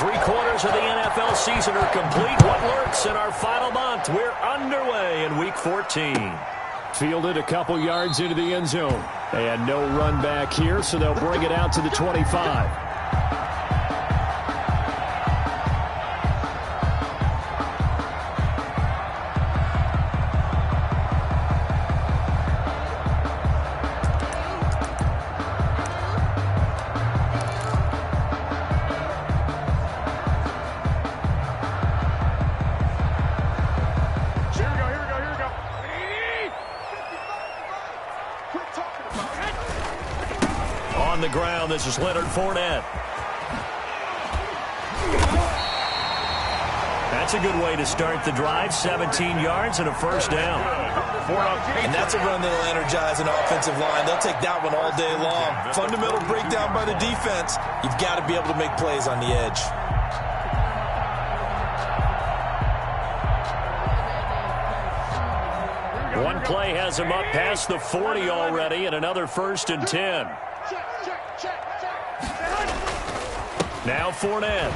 3/4 of the NFL season are complete. What lurks in our final month? We're underway in Week 14. Fielded a couple yards into the end zone. And no run back here, so they'll bring it out to the 25. On the ground, this is Leonard Fournette. That's a good way to start the drive. 17 yards and a first down. And that's a run that'll energize an offensive line. They'll take that one all day long. Fundamental breakdown by the defense. You've got to be able to make plays on the edge. One play has him up past the 40 already, and another 1st and 10. Now Fournette.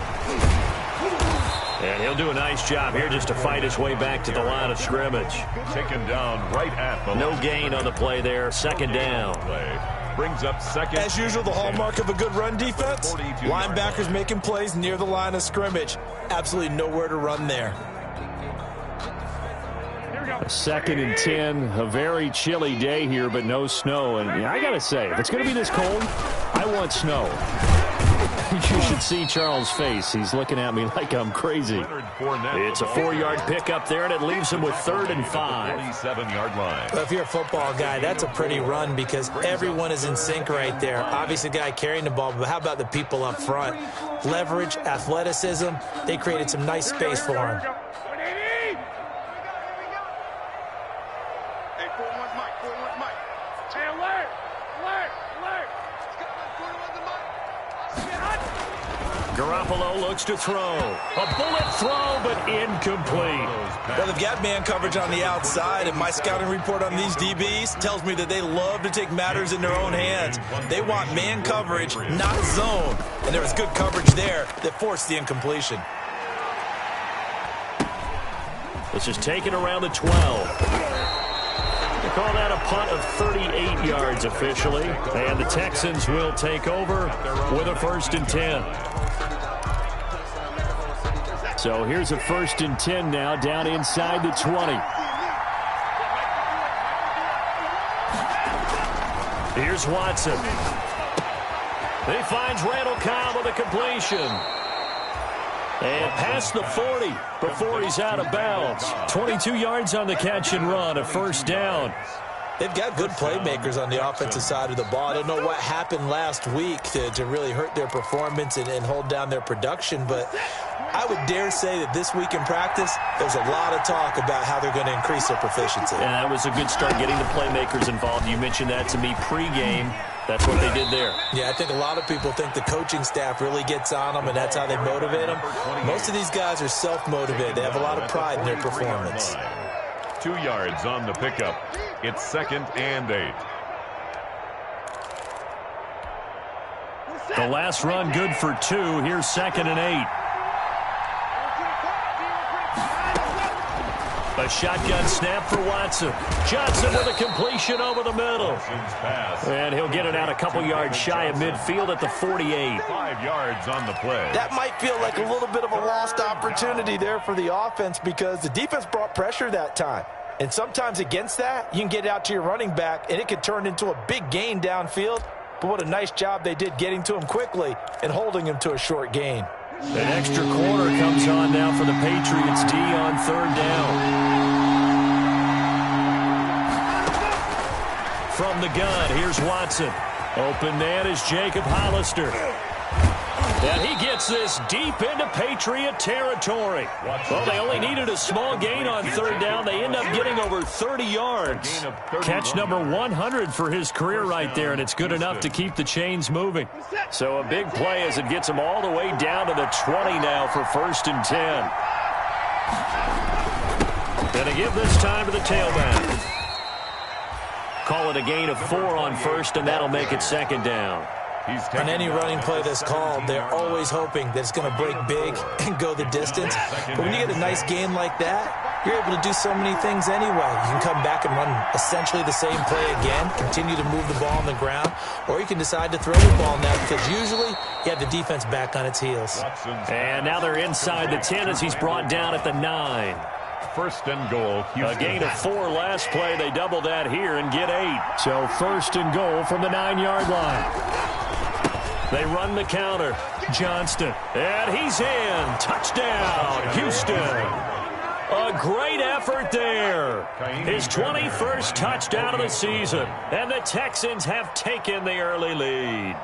And he'll do a nice job here just to fight his way back to the line of scrimmage. Taken down right at the no gain on the play there. 2nd down. Brings up 2nd. As usual, the hallmark of a good run defense. Linebackers making plays near the line of scrimmage. Absolutely nowhere to run there. 2nd and 10. A very chilly day here, but no snow. And I got to say, if it's going to be this cold, I want snow. You should see Charles' face. He's looking at me like I'm crazy. It's a 4-yard pickup there, and it leaves him with 3rd and 5. 47-yard line. Well, if you're a football guy, that's a pretty run because everyone is in sync right there. Obviously, the guy carrying the ball, but how about the people up front? Leverage, athleticism, they created some nice space for him. Garoppolo looks to throw. A bullet throw, but incomplete. Well, they've got man coverage on the outside, and my scouting report on these DBs tells me that they love to take matters in their own hands. They want man coverage, not zone. And there was good coverage there that forced the incompletion. This is taken around the 12. They call that a punt of 38 yards officially. And the Texans will take over with a 1st and 10. So here's a 1st and 10 now, down inside the 20. Here's Watson. He finds Randall Cobb with a completion. And past the 40 before he's out of bounds. 22 yards on the catch and run, a 1st down. They've got good playmakers on the offensive side of the ball. I don't know what happened last week to really hurt their performance and hold down their production, but I would dare say that this week in practice, there's a lot of talk about how they're going to increase their proficiency. And that was a good start getting the playmakers involved. You mentioned that to me pregame. That's what they did there. Yeah, I think a lot of people think the coaching staff really gets on them, and that's how they motivate them. Most of these guys are self-motivated. They have a lot of pride in their performance. 2 yards on the pickup. It's 2nd and 8. The last run good for 2. Here's 2nd and 8. A shotgun snap for Watson. Johnson with a completion over the middle. And he'll get it out a couple yards shy of midfield at the 48. 5 yards on the play. That might feel like a little bit of a lost opportunity there for the offense because the defense brought pressure that time. And sometimes against that, you can get it out to your running back, and it could turn into a big gain downfield. But what a nice job they did getting to him quickly and holding him to a short gain. An extra corner comes on now for the Patriots D on 3rd down. From the gun, here's Watson. Open man is Jacob Hollister. And he gets this deep into Patriot territory. Well, they only needed a small gain on 3rd down. They end up getting over 30 yards. Catch number 100 for his career right there, and it's good enough to keep the chains moving. So a big play as it gets him all the way down to the 20 now for 1st and 10. And they give this time to the tailback. Call it a gain of 4 on 1st, and that'll make it 2nd down. On any running play that's called, they're always hoping that it's going to break big and go the distance. But when you get a nice gain like that, you're able to do so many things anyway. You can come back and run essentially the same play again, continue to move the ball on the ground, or you can decide to throw the ball now because usually you have the defense back on its heels. And now they're inside the 10 as he's brought down at the 9. First and goal, Houston. A gain of 4 last play. They double that here and get 8. So first and goal from the 9-yard line. They run the counter. Johnston. And he's in. Touchdown, Houston. A great effort there. His 21st touchdown of the season. And the Texans have taken the early lead.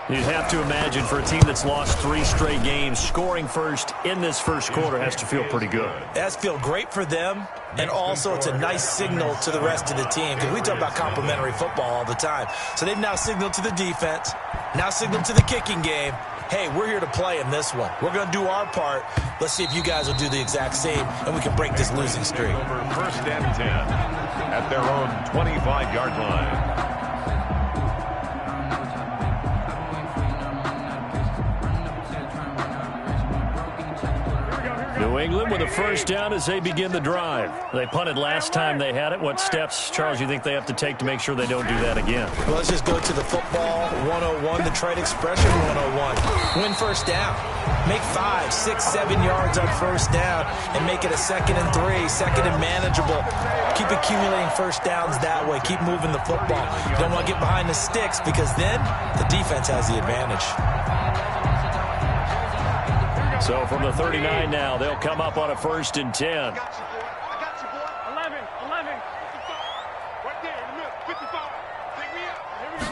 You'd have to imagine for a team that's lost 3 straight games, scoring first in this first quarter has to feel pretty good. It has to feel great for them, and also it's a nice signal to the rest of the team because we talk about complimentary football all the time. So they've now signaled to the defense, now signaled to the kicking game, hey, we're here to play in this one. We're going to do our part. Let's see if you guys will do the exact same, and we can break this losing streak. First and 10 at their own 25-yard line. New England with a first down as they begin the drive. They punted last time they had it. What steps, Charles, you think they have to take to make sure they don't do that again? Well, let's just go to the football 101, the trade expression 101. Win first down. Make 5, 6, 7 yards on first down and make it a 2nd and 3, second and manageable. Keep accumulating first downs that way. Keep moving the football. You don't want to get behind the sticks because then the defense has the advantage. So from the 39 now, they'll come up on a first and 10. I got you, boy. 11. Right there in the middle. 55. Take me out. Here we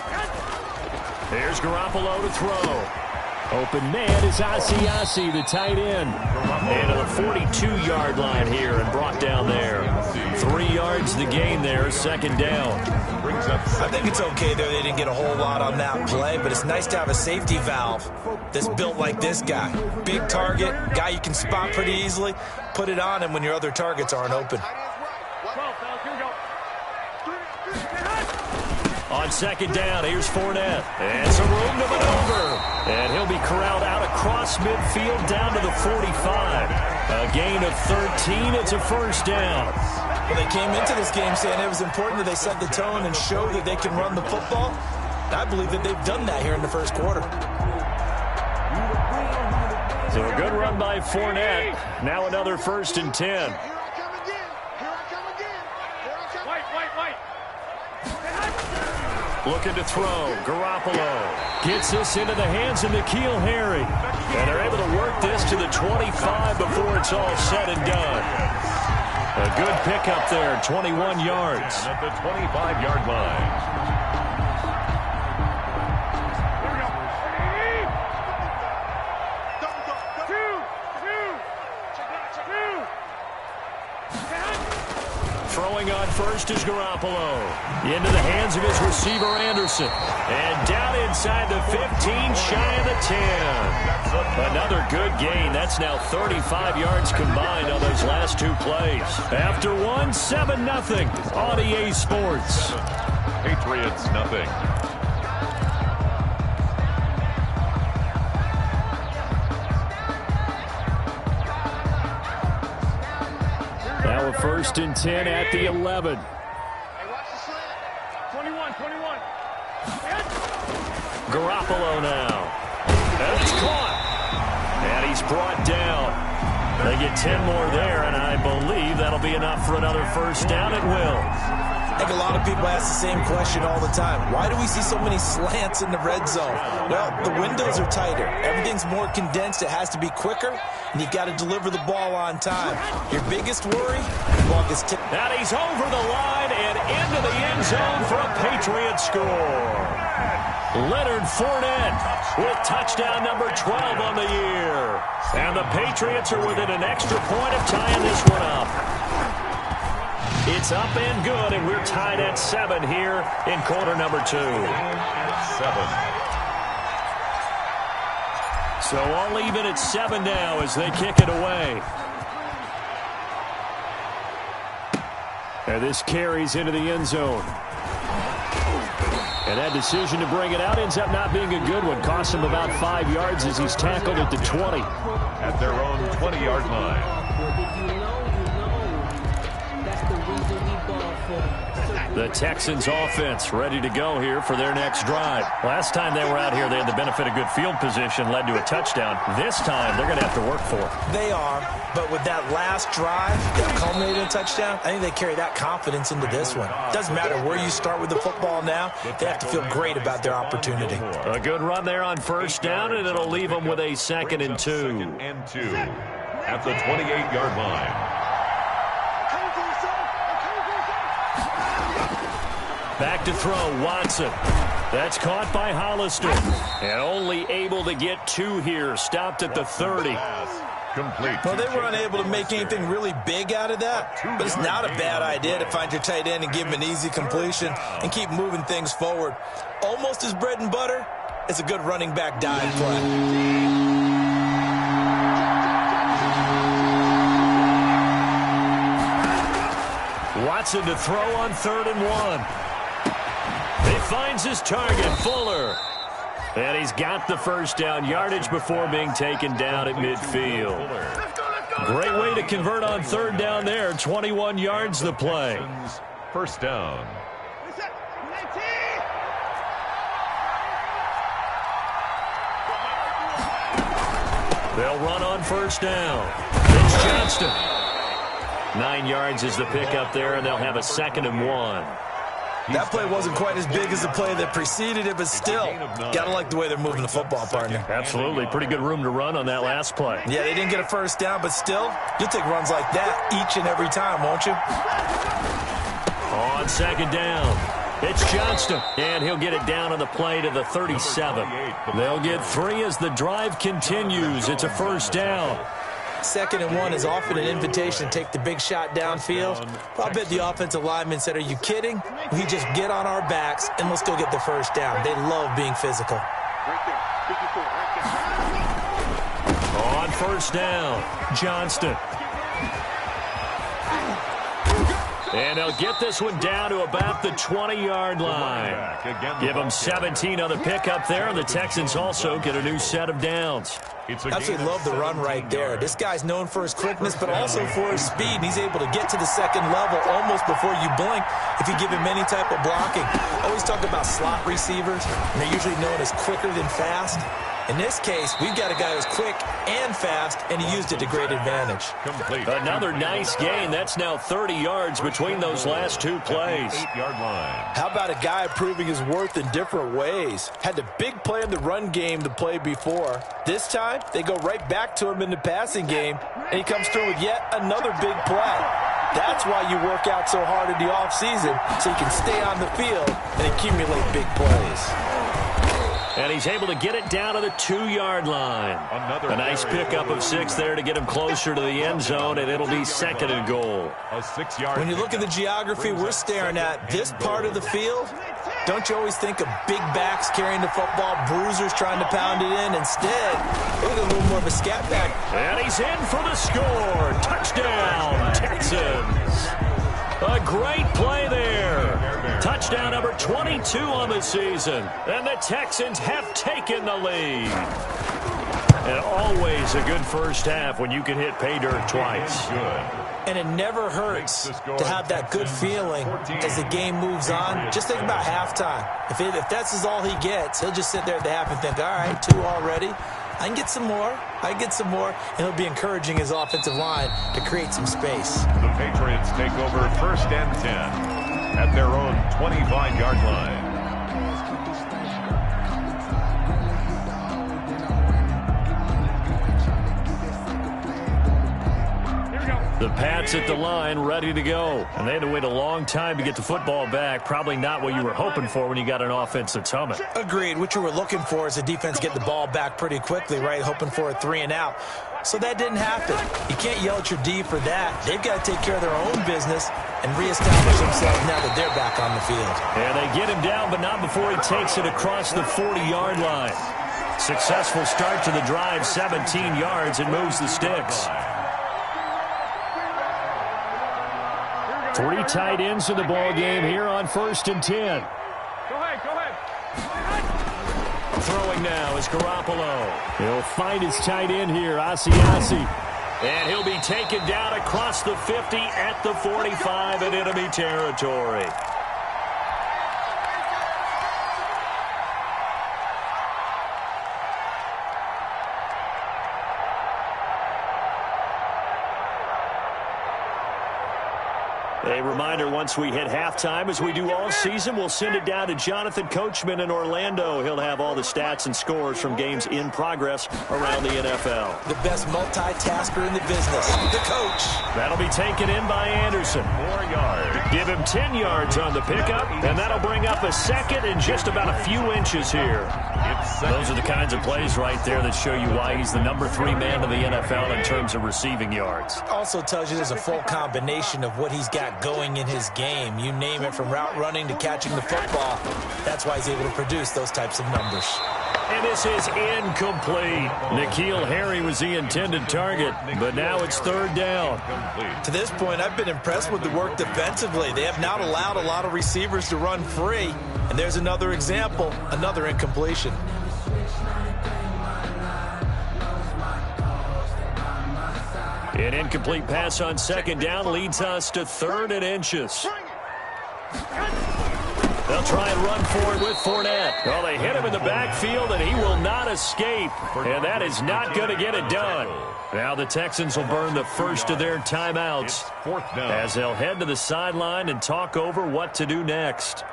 go. Here's Garoppolo to throw. Open man is Asiasi, the tight end. And to the 42-yard line here and brought down there. 3 yards the gain there, second down. I think it's okay there. They didn't get a whole lot on that play, but it's nice to have a safety valve that's built like this guy. Big target, guy you can spot pretty easily. Put it on him when your other targets aren't open. On second down, here's Fournette. And some room to maneuver. And he'll be corralled out across midfield down to the 45. A gain of 13. It's a first down. Well, they came into this game saying it was important that they set the tone and show that they can run the football. I believe that they've done that here in the first quarter. So a good run by Fournette. Now another first and 10. Looking to throw. Garoppolo gets this into the hands of N'Keal Harry. And they're able to work this to the 25 before it's all said and done. A good pickup there, 21 yards. And at the 25-yard line. Throwing on first is Garoppolo. Into the hands of his receiver, Anderson. And down inside the 15, shy of the 10. Another good gain. That's now 35 yards combined on those last 2 plays. After one, 7-0 on EA Sports. Patriots, nothing. Now a first and 10 at the 11. Hey, watch the slant. 21. Garoppolo now. And it's caught. And he's brought down. They get 10 more there, and I believe that'll be enough for another first down. It will. I think a lot of people ask the same question all the time. Why do we see so many slants in the red zone? Well, the windows are tighter. Everything's more condensed. It has to be quicker, and you've got to deliver the ball on time. Your biggest worry, the ball gets tipped. And he's over the line and into the end zone for a Patriot score. Leonard Fournette with touchdown number 12 on the year. And the Patriots are within an extra point of tying this one up. It's up and good, and we're tied at 7 here in quarter number 2. 7. So all even at 7 now as they kick it away. And this carries into the end zone. And that decision to bring it out ends up not being a good one. Costs him about 5 yards as he's tackled at the 20. At their own 20-yard line. The Texans offense ready to go here for their next drive. Last time they were out here, they had the benefit of good field position, led to a touchdown. This time, they're going to have to work for it. They are, but with that last drive that culminated in a touchdown, I think they carry that confidence into this one. Doesn't matter where you start with the football now, they have to feel great about their opportunity. A good run there on first down, and it'll leave them with a 2nd and 2. 2nd and 2 at the 28-yard line. Back to throw, Watson. That's caught by Hollister. And only able to get 2 here. Stopped at the 30. Complete. Well, they were unable to make anything really big out of that, but it's not a bad idea to find your tight end and give him an easy completion and keep moving things forward. Almost his bread and butter. It's a good running back dive play. Watson to throw on 3rd and 1. He finds his target, Fuller. And he's got the first down yardage before being taken down at midfield. Great way to convert on 3rd down there. 21 yards the play. First down. They'll run on first down. It's Johnston. 9 yards is the pickup there, and they'll have a 2nd and 1. That play wasn't quite as big as the play that preceded it, but still, got to like the way they're moving the football, partner. Absolutely. Pretty good room to run on that last play. Yeah, they didn't get a first down, but still, you'll take runs like that each and every time, won't you? On 2nd down, it's Johnston, and he'll get it down on the play to the 37. They'll get 3 as the drive continues. It's a first down. 2nd and 1 is often an invitation to take the big shot downfield. I'll bet the offensive lineman said, "Are you kidding? We just get on our backs and let's go get the first down." They love being physical. On first down, Johnston. And they'll get this one down to about the 20-yard line. Give them 17 on the pickup there, and the Texans also get a new set of downs. Absolutely love the run right there. This guy's known for his quickness, but also for his speed. And he's able to get to the 2nd level almost before you blink if you give him any type of blocking. Always talk about slot receivers, and they're usually known as quicker than fast. In this case, we've got a guy who's quick and fast, and he used it to great advantage. Another nice gain. That's now 30 yards between those last 2 plays. 8-yard line. How about a guy proving his worth in different ways? Had the big play in the run game to play before. This time, they go right back to him in the passing game, and he comes through with yet another big play. That's why you work out so hard in the offseason, so you can stay on the field and accumulate big plays. And he's able to get it down to the 2-yard line. A nice pickup of 6 there to get him closer to the end zone, and it'll be 2nd and goal. A 6-yard. When you look at the geography we're staring at, this part of the field, don't you always think of big backs carrying the football, bruisers trying to pound it in? Instead, look at a little more of a scat back. And he's in for the score. Touchdown, Texans. A great play there. Touchdown number 22 on the season. And the Texans have taken the lead. And always a good first half when you can hit pay dirt twice. And it never hurts to have that good feeling as the game moves on. Just think about halftime. If that's all he gets, he'll just sit there at the half and think, all right, 2 already. I can get some more. I can get some more. And he'll be encouraging his offensive line to create some space. The Patriots take over 1st and 10 at their own 25-yard line. The Pats at the line, ready to go. And they had to wait a long time to get the football back. Probably not what you were hoping for when you got an offense that's humming. Agreed. What you were looking for is the defense get the ball back pretty quickly, right? Hoping for a 3 and out. So that didn't happen. You can't yell at your D for that. They've got to take care of their own business and reestablish themselves now that they're back on the field. And they get him down, but not before he takes it across the 40-yard line. Successful start to the drive, 17 yards, and moves the sticks. 3 tight ends in the ball game here on 1st and 10. Go ahead, go ahead. Throwing now is Garoppolo. He'll find his tight end here, Asiasi. And he'll be taken down across the 50 at the 45 in enemy territory. A reminder, once we hit halftime, as we do all season, we'll send it down to Jonathan Coachman in Orlando. He'll have all the stats and scores from games in progress around the NFL. The best multitasker in the business, the coach. That'll be taken in by Anderson. 4 yards. Give him 10 yards on the pickup, and that'll bring up a second and just about a few inches here. Those are the kinds of plays right there that show you why he's the number 3 man in the NFL in terms of receiving yards. Also tells you there's a full combination of what he's got going in his game. You name it, from route running to catching the football. That's why he's able to produce those types of numbers. And this is incomplete. N'Keal Harry was the intended target, but now it's 3rd down. To this point, I've been impressed with the work defensively. They have not allowed a lot of receivers to run free. And there's another example, another incompletion. An incomplete pass on 2nd down leads us to 3rd and inches. They'll try and run forward with Fournette. Well, they hit him in the backfield, and he will not escape. And that is not going to get it done. Now the Texans will burn the first of their timeouts as they'll head to the sideline and talk over what to do next.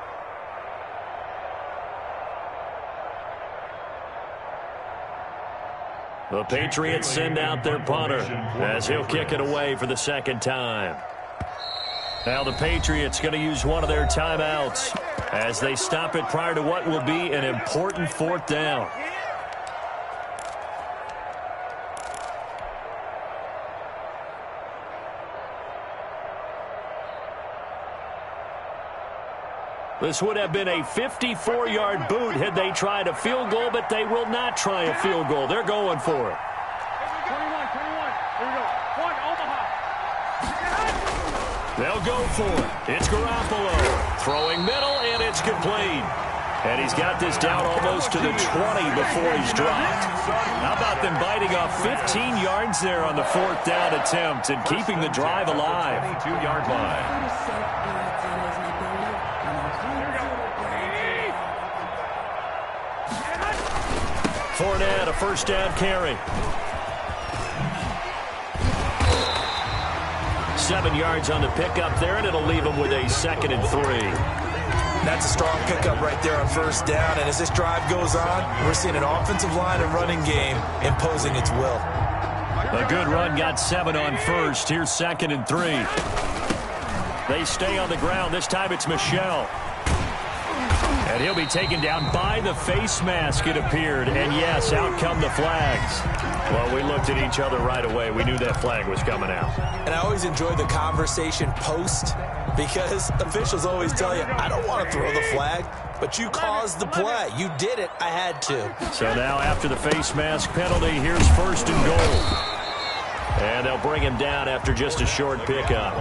The Patriots send out their punter as he'll kick it away for the 2nd time. Now the Patriots going to use one of their timeouts as they stop it prior to what will be an important 4th down. This would have been a 54-yard boot had they tried a field goal, but they will not try a field goal. They're going for it. 21. Here we go. 1, Omaha. They'll go for it. It's Garoppolo. Throwing middle, and it's complete. And he's got this down almost to the 20 before he's dropped. How about them biting off 15 yards there on the 4th down attempt and keeping the drive alive? 22-yard line. Fournette, a 1st down carry. 7 yards on the pickup there, and it'll leave him with a 2nd and 3. That's a strong pickup right there on 1st down. And as this drive goes on, we're seeing an offensive line and running game imposing its will. A good run, got 7 on 1st. Here's 2nd and 3. They stay on the ground. This time it's Michel. And he'll be taken down by the face mask, it appeared. And yes, out come the flags. Well, we looked at each other right away. We knew that flag was coming out. And I always enjoy the conversation post, because officials always tell you, I don't want to throw the flag, but you caused the play. You did it. I had to. So now after the face mask penalty, here's 1st and goal. And they'll bring him down after just a short pickup.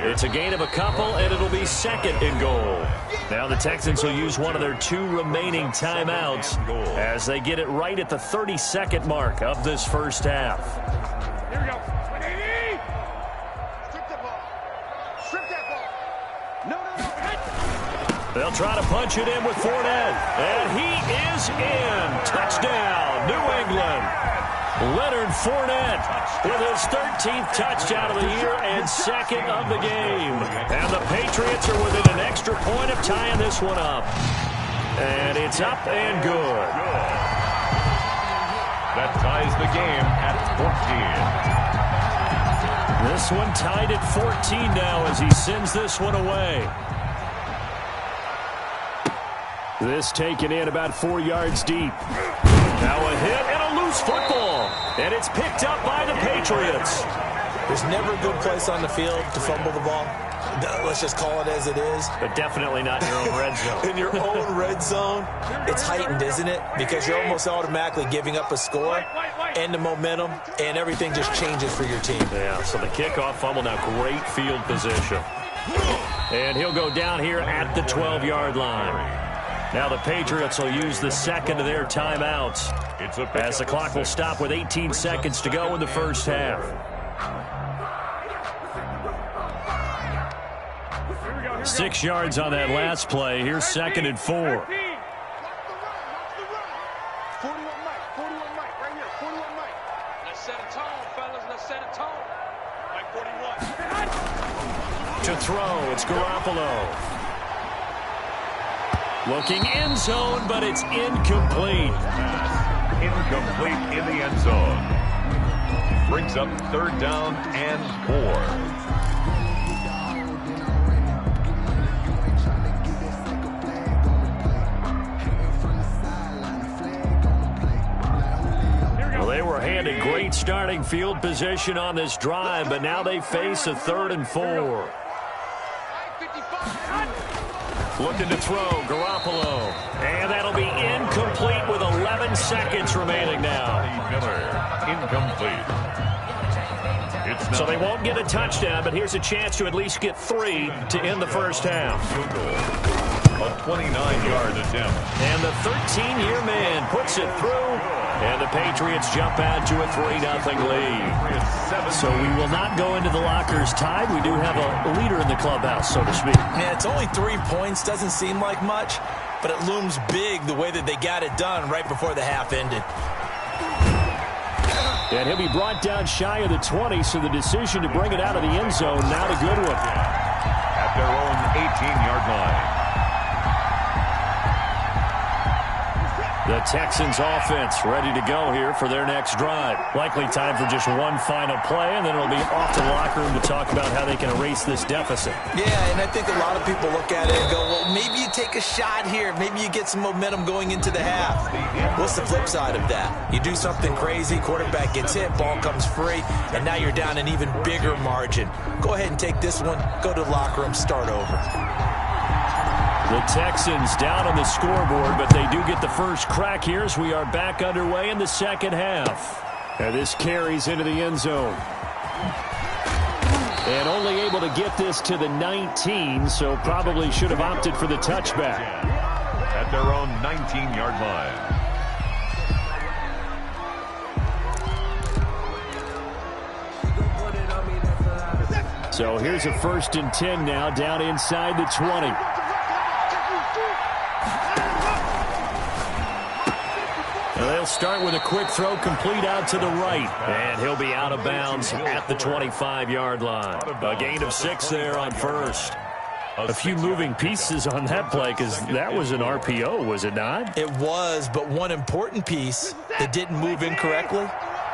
It's a gain of a couple, and it'll be 2nd and goal. Now the Texans will use one of their 2 remaining timeouts as they get it right at the 32nd mark of this 1st half. Here we go. Strip that ball. Strip that ball. No. They'll try to punch it in with Fournette. And he is in. Touchdown, New England. Leonard Fournette with his 13th touchdown of the year and 2nd of the game. And the Patriots are within an extra point of tying this one up. And it's up and good. That ties the game at 14. This one tied at 14 now as he sends this one away. This taken in about 4 yards deep. Now a hit and a loose football. And it's picked up by the Patriots. There's never a good place on the field to fumble the ball. Let's just call it as it is. But definitely not in your own red zone. In your own red zone, it's heightened, isn't it? Because you're almost automatically giving up a score and the momentum, and everything just changes for your team. Yeah, so the kickoff fumble, now great field position. And he'll go down here at the 12-yard line. Now the Patriots will use the second of their timeouts as the clock will stop with 18 seconds to go in the first half. 6 yards on that last play. Here's 2nd and 4. 41 Mike, 41 Mike, right here, 41 Mike. Let's set a tone, fellas, let's set a tone. Mike 41. To throw, it's Garoppolo. Looking end zone, but it's incomplete. Incomplete in the end zone. Brings up 3rd down and 4. Well, they were handed great starting field position on this drive, but now they face a 3rd and 4. Looking to throw, Garoppolo. And that'll be incomplete with 11 seconds remaining now. Miller, incomplete. So they won't get a touchdown, but here's a chance to at least get 3 to end the first half. A 29-yard attempt. And the 13-year man puts it through. And the Patriots jump out to a 3-0 lead. So we will not go into the lockers tied. We do have a leader in the clubhouse, so to speak. Yeah, it's only 3 points. Doesn't seem like much, but it looms big the way that they got it done right before the half ended. And he'll be brought down shy of the 20, so the decision to bring it out of the end zone, not a good one. At their own 18-yard line. The Texans offense ready to go here for their next drive. Likely time for just one final play, and then it'll be off to the locker room to talk about how they can erase this deficit. Yeah, and I think a lot of people look at it and go, well, maybe you take a shot here. Maybe you get some momentum going into the half. What's the flip side of that? You do something crazy, quarterback gets hit, ball comes free, and now you're down an even bigger margin. Go ahead and take this one, go to the locker room, start over. The Texans down on the scoreboard, but they do get the first crack here as we are back underway in the second half. And this carries into the end zone. And only able to get this to the 19, so probably should have opted for the touchback. At their own 19-yard line. So here's a 1st and 10 now, down inside the 20. They'll start with a quick throw complete out to the right. And he'll be out of bounds at the 25-yard line. A gain of 6 there on first. A few moving pieces on that play because that was an RPO, was it not? It was, but one important piece that didn't move incorrectly,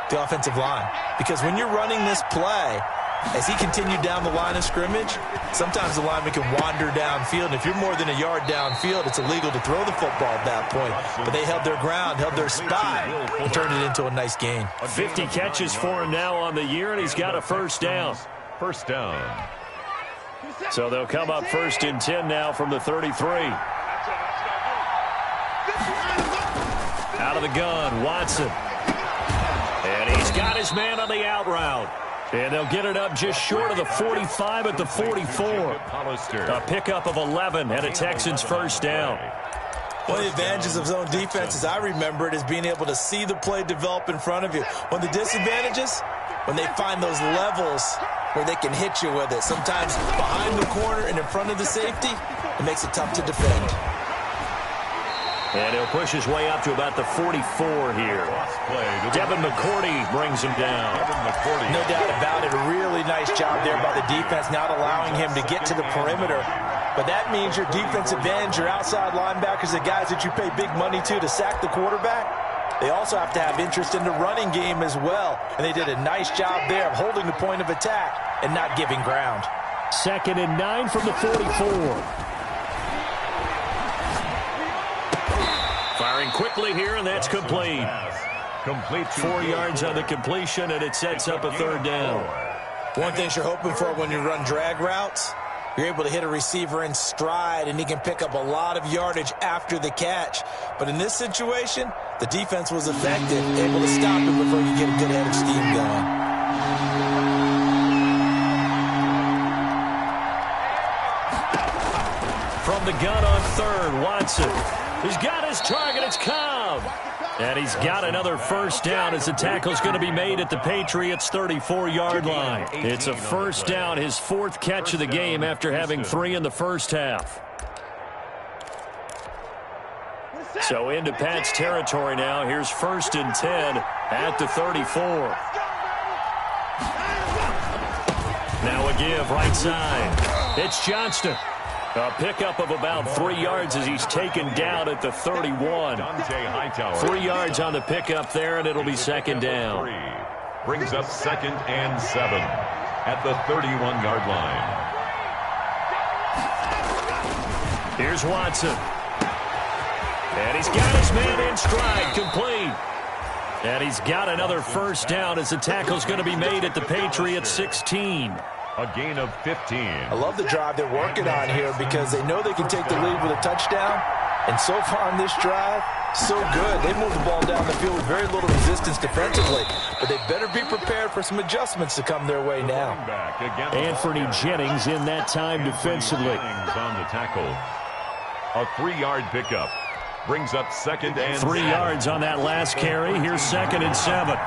the offensive line. Because when you're running this play, as he continued down the line of scrimmage, sometimes the lineman can wander downfield. And if you're more than a yard downfield, it's illegal to throw the football at that point. But they held their ground, held their spot, and turned it into a nice gain. 50 catches for him now on the year, and he's got a first down. First down. So they'll come up 1st and 10 now from the 33. Out of the gun, Watson. And he's got his man on the out route. And they'll get it up just short of the 45 at the 44. A pickup of 11 and a Texans first down. One of the advantages of zone defense, as I remember it, is being able to see the play develop in front of you. One of the disadvantages, when they find those levels where they can hit you with it. Sometimes behind the corner and in front of the safety, it makes it tough to defend. And he'll push his way up to about the 44 here. Devin McCourty brings him down. No doubt about it. A really nice job there by the defense, not allowing him to get to the perimeter. But that means your defensive ends, your outside linebackers, the guys that you pay big money to sack the quarterback, they also have to have interest in the running game as well. And they did a nice job there of holding the point of attack and not giving ground. 2nd and 9 from the 44. Firing quickly here, and that's complete. 4 yards on the completion, and it sets up a 3rd down. One thing you're hoping for when you run drag routes, you're able to hit a receiver in stride, and he can pick up a lot of yardage after the catch. But in this situation, the defense was effective, able to stop him before you get a good head of steam going. From the gun on 3rd, Watson. He's got his target. It's Cobb. And he's got another first down as the tackle's going to be made at the Patriots' 34-yard line. It's a first down, his fourth catch of the game after having 3 in the first half. So into Pat's territory now. Here's 1st and 10 at the 34. Now a give right side. It's Johnston. A pickup of about 3 yards as he's taken down at the 31. 3 yards on the pickup there, and it'll be 2nd down. Brings up 2nd and 7 at the 31-yard line. Here's Watson. And he's got his man in stride, complete. And he's got another first down as the tackle's going to be made at the Patriots' 16. A gain of 15. I love the drive they're working on here because they know they can take the lead with a touchdown. And so far on this drive, so good. They move the ball down the field with very little resistance defensively. But they better be prepared for some adjustments to come their way now. Anthony Jennings in that time defensively. On the tackle. A 3-yard pickup. Brings up 2nd and 3 yards on that last carry. Here's 2nd and 7.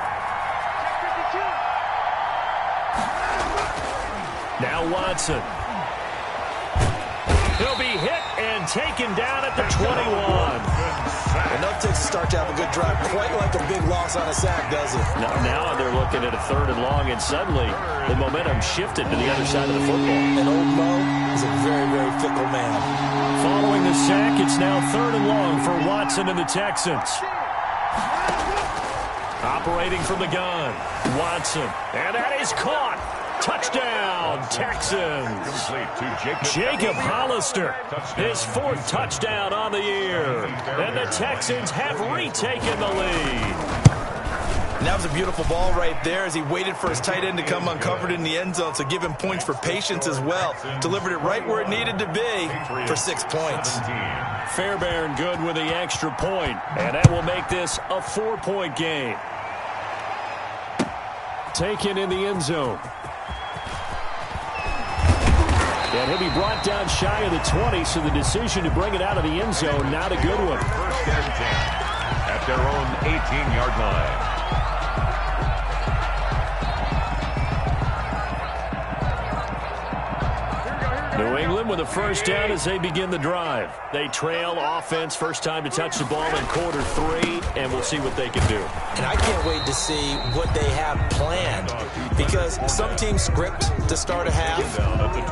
Now Watson. He'll be hit and taken down at the 21. Enough takes to start to have a good drive. Quite like a big loss on a sack, does it? Now they're looking at a 3rd and long, and suddenly the momentum shifted to the other side of the football. And old Mo is a very, very fickle man. Following the sack, it's now 3rd and long for Watson and the Texans. Operating from the gun, Watson. And that is caught. Touchdown, Texans. Jacob Hollister, his 4th touchdown on the year. And the Texans have retaken the lead. And that was a beautiful ball right there as he waited for his tight end to come uncovered in the end zone, so give him points for patience as well. Delivered it right where it needed to be for 6 points. Fairbairn good with the extra point, and that will make this a 4-point game. Taken in the end zone. And he'll be brought down shy of the 20, so the decision to bring it out of the end zone, not a good one. 1st and 10 at their own 18-yard line. New England with a first down as they begin the drive. They trail offense, first time to touch the ball in quarter 3, and we'll see what they can do. And I can't wait to see what they have planned, because some teams script to start a half.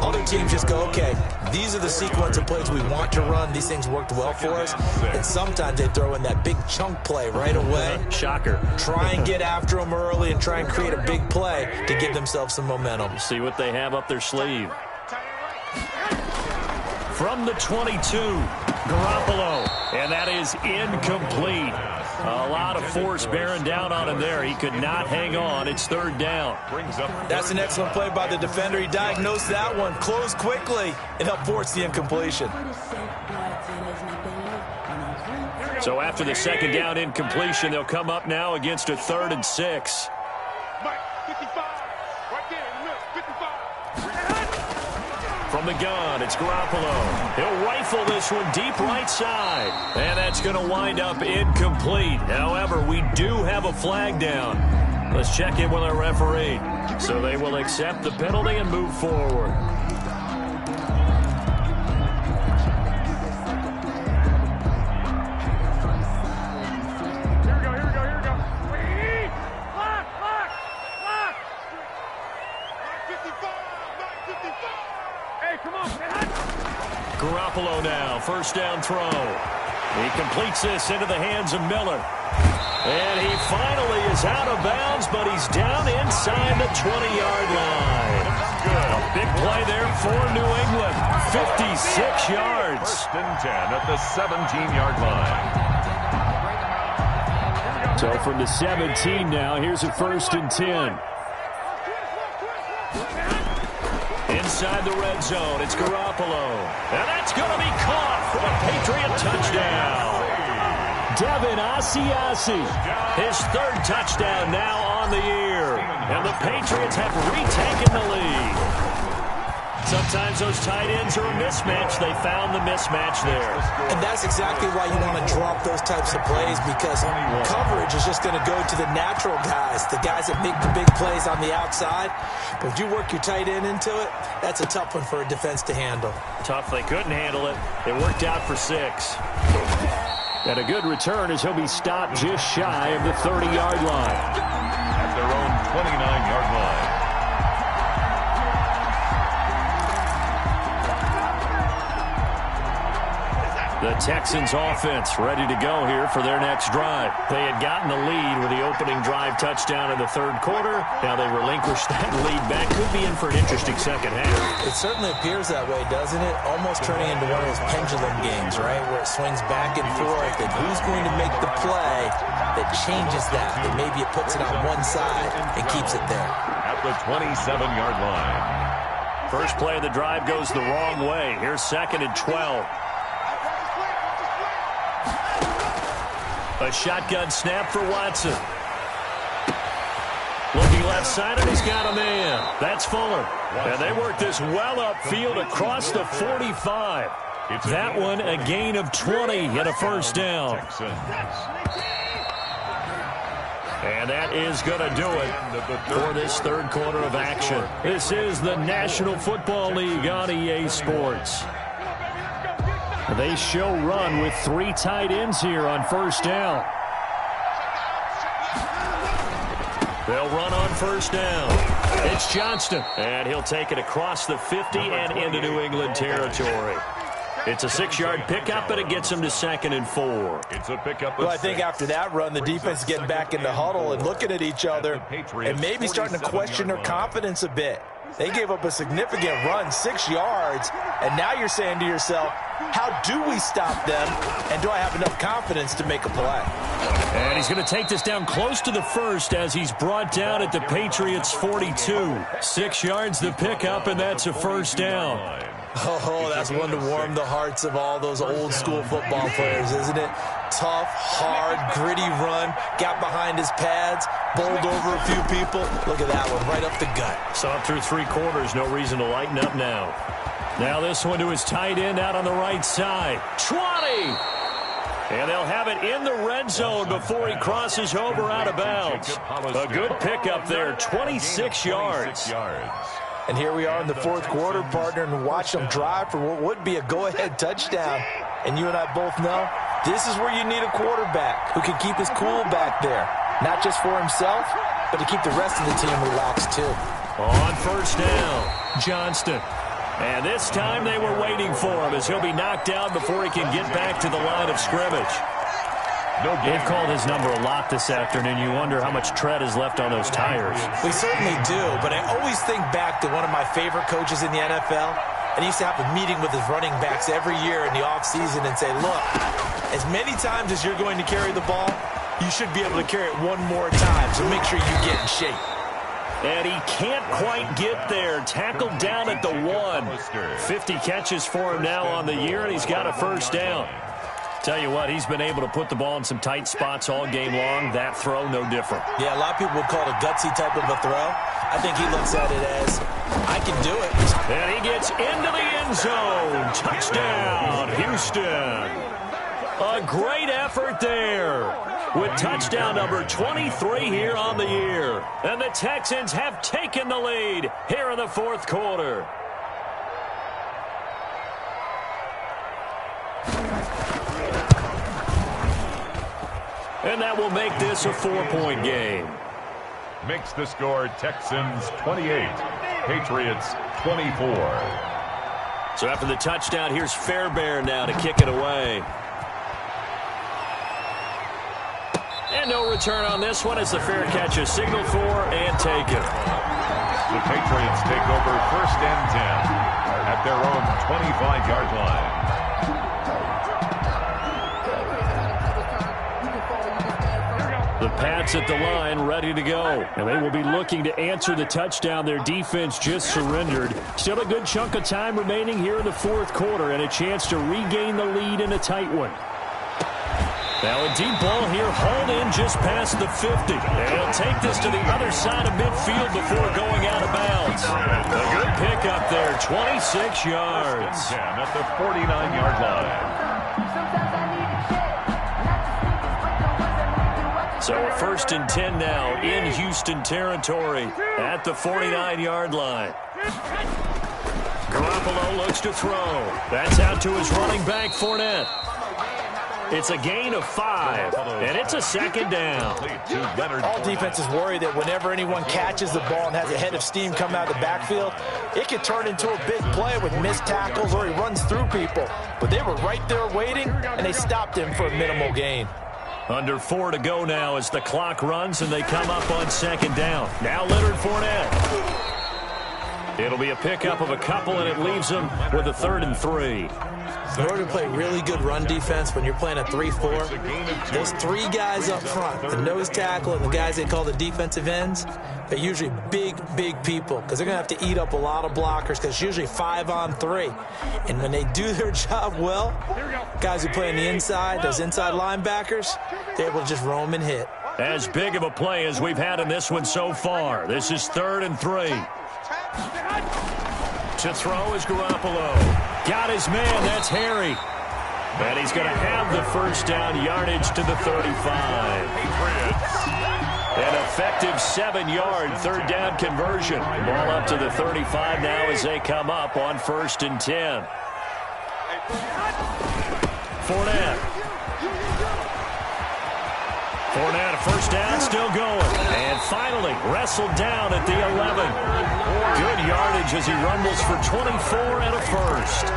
Other teams just go, okay, these are the sequence of plays we want to run. These things worked well for us. And sometimes they throw in that big chunk play right away. Shocker. Try and get after them early and try and create a big play to give themselves some momentum. See what they have up their sleeve. From the 22, Garoppolo, and that is incomplete. A lot of force bearing down on him there. He could not hang on. It's 3rd down. That's an excellent play by the defender. He diagnosed that one, closed quickly, and helped force the incompletion. So after the 2nd down incompletion, they'll come up now against a 3rd and 6. From the gun, it's Garoppolo. He'll rifle this one deep right side. And that's going to wind up incomplete. However, we do have a flag down. Let's check in with our referee. So they will accept the penalty and move forward. Garoppolo now, first down throw. He completes this into the hands of Miller. And he finally is out of bounds, but he's down inside the 20-yard line. A big play there for New England. 56 yards. 1st and 10 at the 17-yard line. So from the 17 now, here's a 1st and 10. Inside the red zone, it's Garoppolo. And that's going to be caught for a Patriot touchdown. Devin Asiasi, his 3rd touchdown now on the year. And the Patriots have retaken the lead. Sometimes those tight ends are a mismatch. They found the mismatch there. And that's exactly why you want to drop those types of plays, because coverage is just going to go to the natural guys, the guys that make the big plays on the outside. But if you work your tight end into it, that's a tough one for a defense to handle. Tough. They couldn't handle it. It worked out for 6. And a good return as he'll be stopped just shy of the 30-yard line. At their own 29-yard line. The Texans offense ready to go here for their next drive. They had gotten the lead with the opening drive touchdown in the third quarter. Now they relinquished that lead back. Could be in for an interesting second half. It certainly appears that way, doesn't it? Almost turning into one of those pendulum games, right, where it swings back and forth. And who's going to make the play that changes that? That maybe it puts it on one side and keeps it there. At the 27-yard line. First play of the drive goes the wrong way. Here's 2nd and 12. A shotgun snap for Watson. Looking left side, and he's got a man. That's Fuller. And they work this well upfield across the 45. That one a gain of 20 and a first down. And that is going to do it for this third quarter of action. This is the National Football League on EA Sports. They show run with 3 tight ends here on first down. They'll run on first down. It's Johnston, and he'll take it across the 50 and into New England territory. It's a 6-yard pickup, and it gets him to 2nd and 4. It's a pickup. Well, I think after that run, the defense is getting back in the huddle and looking at each other and maybe starting to question their confidence a bit. They gave up a significant run, 6 yards, and now you're saying to yourself, how do we stop them, and do I have enough confidence to make a play? And he's going to take this down close to the first as he's brought down at the Patriots' 42. 6 yards the pickup, and that's a first down. Oh, that's one to warm the hearts of all those old-school football players, isn't it? Tough, hard, gritty run, got behind his pads, bowled over a few people. Look at that one, right up the gut. Saw it through 3 quarters, no reason to lighten up now. Now this one to his tight end out on the right side. 20! And they'll have it in the red zone before he crosses over out of bounds. A good pickup there, 26 yards. And here we are in the fourth quarter, partner, and watch them drive for what would be a go-ahead touchdown. And you and I both know this is where you need a quarterback who can keep his cool back there. Not just for himself, but to keep the rest of the team relaxed too. On first down, Johnston. And this time they were waiting for him as he'll be knocked down before he can get back to the line of scrimmage. They've called his number a lot this afternoon. You wonder how much tread is left on those tires. We certainly do, but I always think back to one of my favorite coaches in the NFL. And he used to have a meeting with his running backs every year in the offseason and say, look, as many times as you're going to carry the ball, you should be able to carry it one more time, so make sure you get in shape. And he can't quite get there. Tackled down at the 1. 50 catches for him now on the year, and he's got a first down. Tell you what, he's been able to put the ball in some tight spots all game long. That throw, no different. Yeah, a lot of people would call it a gutsy type of a throw. I think he looks at it as, I can do it. And he gets into the end zone. Touchdown, Houston. A great effort there with touchdown number 23 here on the year. And the Texans have taken the lead here in the fourth quarter. And that will make this a 4-point game. Makes the score Texans 28, Patriots 24. So after the touchdown, here's Fairbairn now to kick it away. And no return on this one as the fair catch is signaled for and taken. The Patriots take over 1st and 10 at their own 25-yard line. The Pats at the line ready to go. And they will be looking to answer the touchdown their defense just surrendered. Still a good chunk of time remaining here in the fourth quarter and a chance to regain the lead in a tight one. Now a deep ball here, hauled in just past the 50. And he'll take this to the other side of midfield before going out of bounds. A good pickup there, 26 yards. 10 at the 49-yard line. So a 1st and 10 now in Houston territory at the 49-yard line. Garoppolo looks to throw. That's out to his running back, Fournette. It's a gain of 5, and it's a 2nd down. All defenses worry that whenever anyone catches the ball and has a head of steam come out of the backfield, it can turn into a big play with missed tackles or he runs through people. But they were right there waiting, and they stopped him for a minimal gain. Under 4 to go now as the clock runs and they come up on 2nd down. Now Leonard Fournette. It'll be a pickup of a couple, and it leaves them with a 3rd and 3. In order to play really good run defense when you're playing a 3-4, those 3 guys up front, the nose tackle and the guys they call the defensive ends, they're usually big people because they're going to have to eat up a lot of blockers because it's usually 5-on-3. And when they do their job well, guys who play on the inside, those inside linebackers, they're able to just roam and hit. As big of a play as we've had in this one so far. This is 3rd and 3. To throw is Garoppolo. Got his man, that's Harry. And he's going to have the 1st down, yardage to the 35. An effective 7-yard 3rd down conversion. Ball up to the 35 now as they come up on 1st and 10. Fournette, a 1st down, still going. And finally, wrestled down at the 11. Good yardage as he rumbles for 24 and a 1st.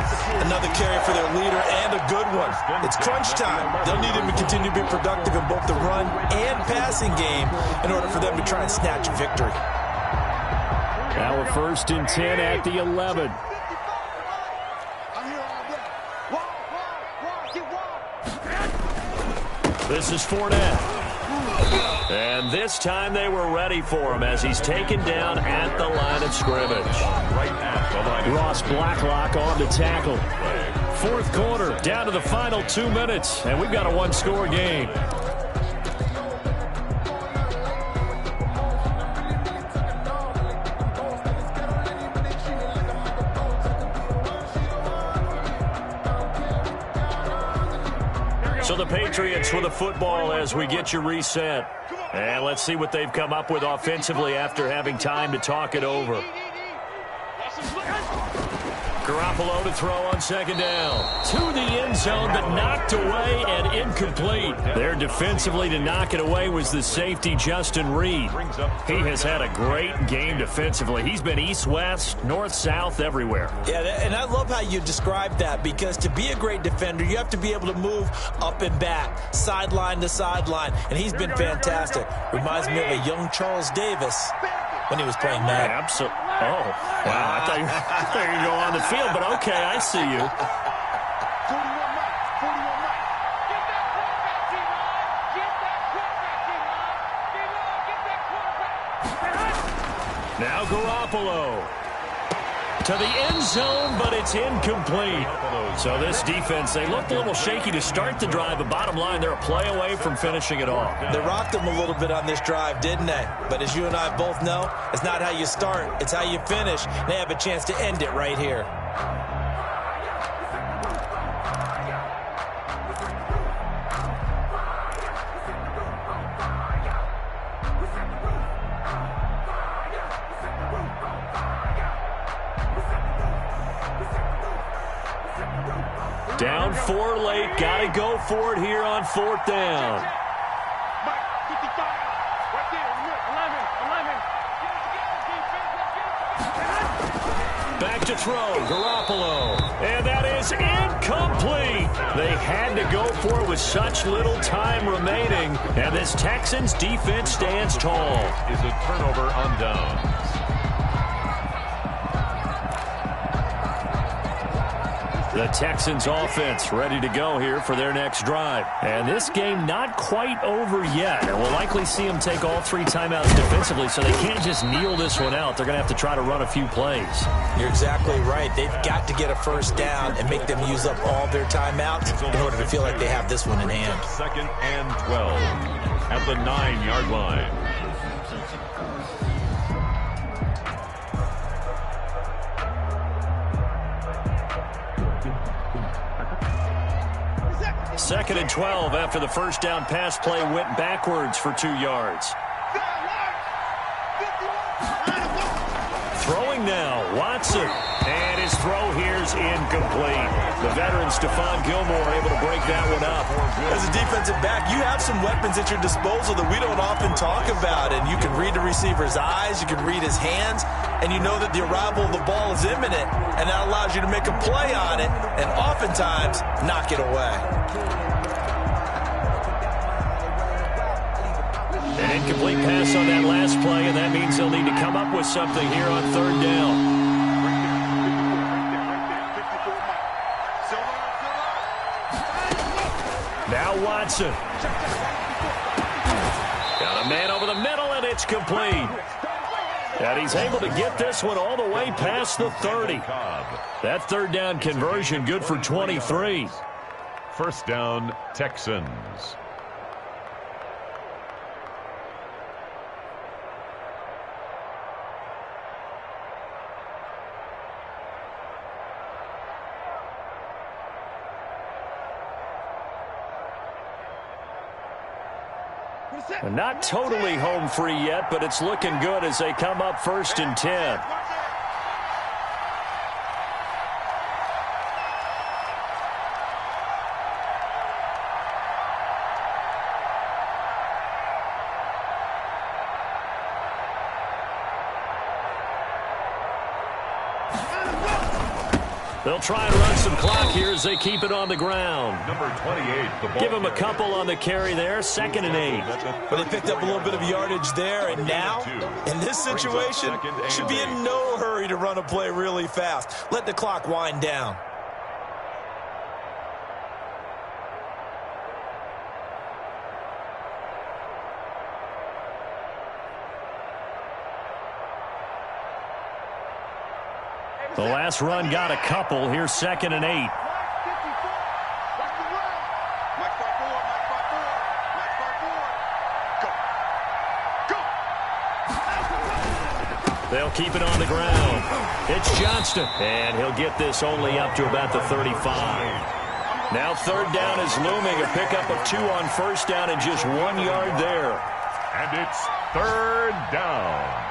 Another carry for their leader and a good one. It's crunch time. They'll need him to continue to be productive in both the run and passing game in order for them to try and snatch a victory. Now a 1st and 10 at the 11. This is Fournette. And this time they were ready for him as he's taken down at the line of scrimmage. Ross Blacklock on the tackle. 4th quarter, down to the final 2 minutes, and we've got a 1-score game. So the Patriots with the football as we get you reset. And let's see what they've come up with offensively after having time to talk it over. Garoppolo to throw on 2nd down. To the end zone, but knocked away and incomplete. There defensively to knock it away was the safety, Justin Reed. He has had a great game defensively. He's been east-west, north-south, everywhere. Yeah, and I love how you describe that because to be a great defender, you have to be able to move up and back, sideline to sideline, and he's been fantastic. Reminds me of a young Charles Davis when he was playing Madden. Absolutely. Oh, wow. I thought you were going to go on the field, but okay, I see you. Now Garoppolo. To the end zone, but it's incomplete. So this defense, they looked a little shaky to start the drive, but bottom line, they're a play away from finishing it off. They rocked them a little bit on this drive, didn't they? But as you and I both know, it's not how you start, it's how you finish. They have a chance to end it right here. Down 4 late, got to go for it here on 4th down. Back to throw, Garoppolo, and that is incomplete. They had to go for it with such little time remaining, and this Texans defense stands tall. Is a turnover on downs. The Texans offense ready to go here for their next drive. And this game not quite over yet. And we'll likely see them take all 3 timeouts defensively, so they can't just kneel this one out. They're going to have to try to run a few plays. You're exactly right. They've got to get a first down and make them use up all their timeouts in order to feel like they have this one in hand. 2nd and 12 at the 9-yard line. Second and 12 after the first down pass play went backwards for 2 yards. Throwing now, Watson. And his throw here's incomplete. The veteran Stephon Gilmore able to break that one up. As a defensive back, you have some weapons at your disposal that we don't often talk about. And you can read the receiver's eyes, you can read his hands, and you know that the arrival of the ball is imminent. And that allows you to make a play on it and oftentimes knock it away. An incomplete pass on that last play, and that means they'll need to come up with something here on 3rd down. Now Watson. Got a man over the middle, and it's complete. And he's able to get this one all the way past the 30. That 3rd down conversion good for 23. First down, Texans. Not totally home free yet, but it's looking good as they come up 1st and 10. They'll try and run some clock here as they keep it on the ground. Number 28, the ball. Give him a couple on the carry there. 2nd and 8. But they picked up a little bit of yardage there, and now, in this situation, should be in no hurry to run a play really fast. Let the clock wind down. The last run got a couple. Here's 2nd and 8. They'll keep it on the ground. It's Johnston. And he'll get this only up to about the 35. Now 3rd down is looming. A pickup of 2 on 1st down and just 1 yard there. And it's 3rd down.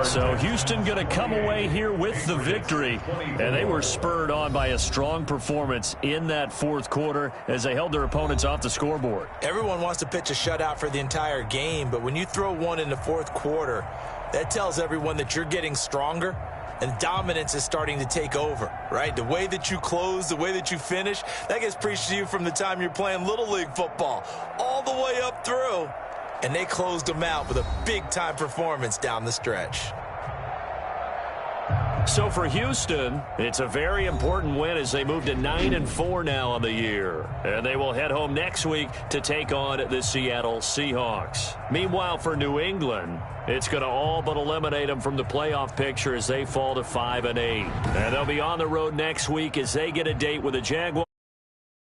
So Houston going to come away here with the victory, and they were spurred on by a strong performance in that 4th quarter as they held their opponents off the scoreboard. Everyone wants to pitch a shutout for the entire game, but when you throw one in the 4th quarter, that tells everyone that you're getting stronger and dominance is starting to take over, right? The way that you close, the way that you finish, that gets preached to you from the time you're playing Little League football all the way up through. And they closed them out with a big-time performance down the stretch. So for Houston, it's a very important win as they move to 9-4 now on the year. And they will head home next week to take on the Seattle Seahawks. Meanwhile, for New England, it's going to all but eliminate them from the playoff picture as they fall to 5-8. And they'll be on the road next week as they get a date with the Jaguars.